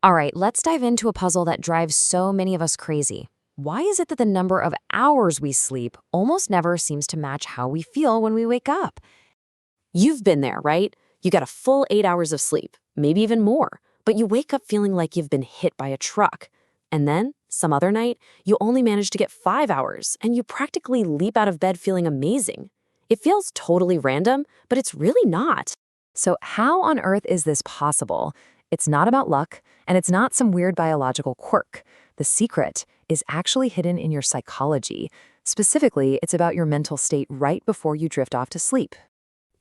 All right, let's dive into a puzzle that drives so many of us crazy. Why is it that the number of hours we sleep almost never seems to match how we feel when we wake up? You've been there, right? You got a full 8 hours of sleep, maybe even more, but you wake up feeling like you've been hit by a truck. And then, some other night, you only manage to get 5 hours, and you practically leap out of bed feeling amazing. It feels totally random, but it's really not. So how on earth is this possible? It's not about luck, and it's not some weird biological quirk. The secret is actually hidden in your psychology. Specifically, it's about your mental state right before you drift off to sleep.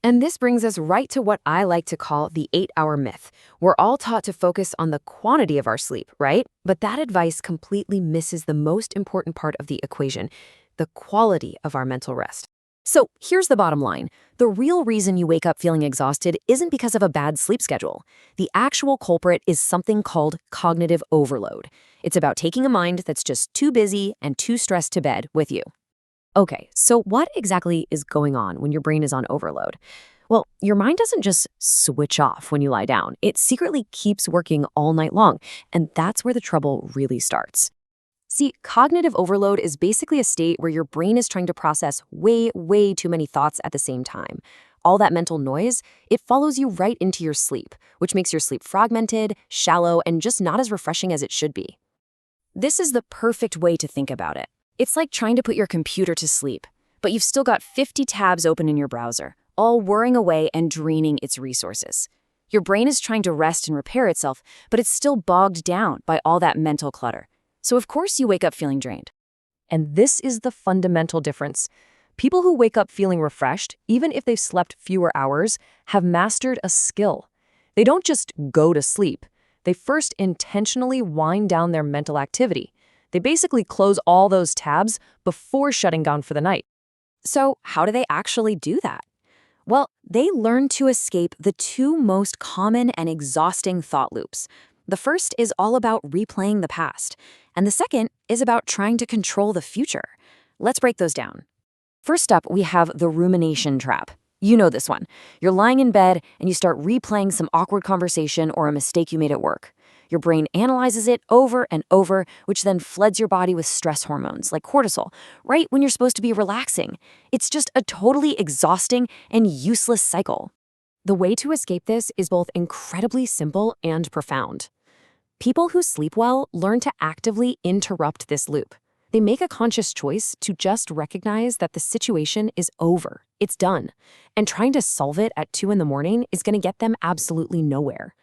And this brings us right to what I like to call the 8-hour myth. We're all taught to focus on the quantity of our sleep, right? But that advice completely misses the most important part of the equation, the quality of our mental rest. So here's the bottom line. The real reason you wake up feeling exhausted isn't because of a bad sleep schedule. The actual culprit is something called cognitive overload. It's about taking a mind that's just too busy and too stressed to bed with you. Okay, so what exactly is going on when your brain is on overload? Well, your mind doesn't just switch off when you lie down. It secretly keeps working all night long, and that's where the trouble really starts. See, cognitive overload is basically a state where your brain is trying to process way too many thoughts at the same time. All that mental noise, it follows you right into your sleep, which makes your sleep fragmented, shallow, and just not as refreshing as it should be. This is the perfect way to think about it. It's like trying to put your computer to sleep, but you've still got 50 tabs open in your browser, all whirring away and draining its resources. Your brain is trying to rest and repair itself, but it's still bogged down by all that mental clutter. So of course you wake up feeling drained. And this is the fundamental difference. People who wake up feeling refreshed, even if they've slept fewer hours, have mastered a skill. They don't just go to sleep. They first intentionally wind down their mental activity. They basically close all those tabs before shutting down for the night. So how do they actually do that? Well, they learn to escape the two most common and exhausting thought loops. The first is all about replaying the past, and the second is about trying to control the future. Let's break those down. First up, we have the rumination trap. You know this one. You're lying in bed and you start replaying some awkward conversation or a mistake you made at work. Your brain analyzes it over and over, which then floods your body with stress hormones like cortisol, right when you're supposed to be relaxing. It's just a totally exhausting and useless cycle. The way to escape this is both incredibly simple and profound. People who sleep well learn to actively interrupt this loop. They make a conscious choice to just recognize that the situation is over. It's done. And trying to solve it at 2 in the morning is going to get them absolutely nowhere.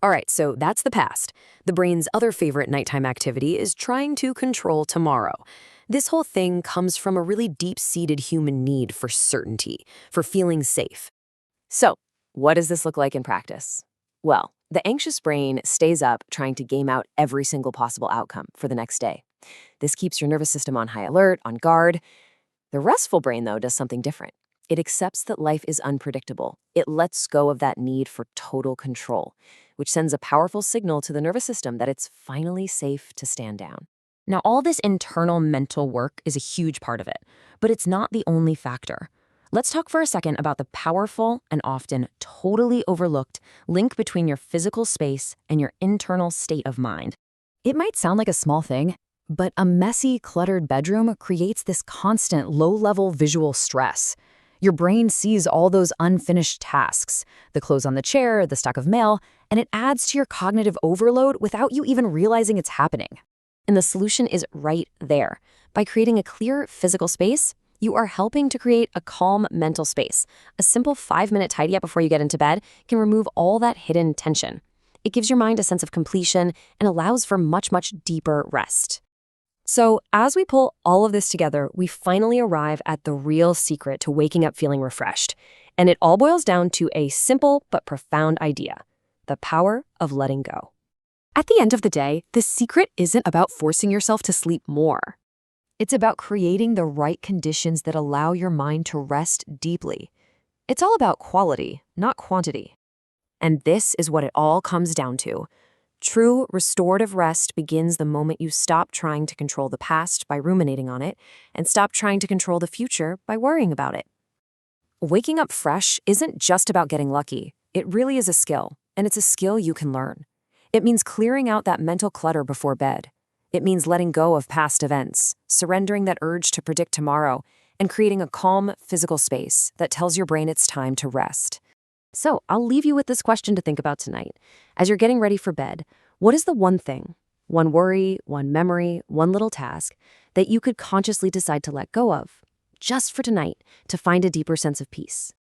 All right, so that's the past. The brain's other favorite nighttime activity is trying to control tomorrow. This whole thing comes from a really deep-seated human need for certainty, for feeling safe. So, what does this look like in practice? Well, the anxious brain stays up trying to game out every single possible outcome for the next day. This keeps your nervous system on high alert, on guard. The restful brain, though, does something different. It accepts that life is unpredictable. It lets go of that need for total control, which sends a powerful signal to the nervous system that it's finally safe to stand down. Now, all this internal mental work is a huge part of it, but it's not the only factor. Let's talk for a second about the powerful and often totally overlooked link between your physical space and your internal state of mind. It might sound like a small thing, but a messy, cluttered bedroom creates this constant low-level visual stress. Your brain sees all those unfinished tasks, the clothes on the chair, the stack of mail, and it adds to your cognitive overload without you even realizing it's happening. And the solution is right there. By creating a clear physical space, you are helping to create a calm mental space. A simple 5-minute tidy up before you get into bed can remove all that hidden tension. It gives your mind a sense of completion and allows for much deeper rest. So as we pull all of this together, we finally arrive at the real secret to waking up feeling refreshed. And it all boils down to a simple but profound idea: the power of letting go. At the end of the day, the secret isn't about forcing yourself to sleep more. It's about creating the right conditions that allow your mind to rest deeply. It's all about quality, not quantity. And this is what it all comes down to. True restorative rest begins the moment you stop trying to control the past by ruminating on it and stop trying to control the future by worrying about it. Waking up fresh isn't just about getting lucky. It really is a skill, and it's a skill you can learn. It means clearing out that mental clutter before bed. It means letting go of past events, surrendering that urge to predict tomorrow, and creating a calm, physical space that tells your brain it's time to rest. So, I'll leave you with this question to think about tonight. As you're getting ready for bed, what is the one thing, one worry, one memory, one little task that you could consciously decide to let go of, just for tonight, to find a deeper sense of peace?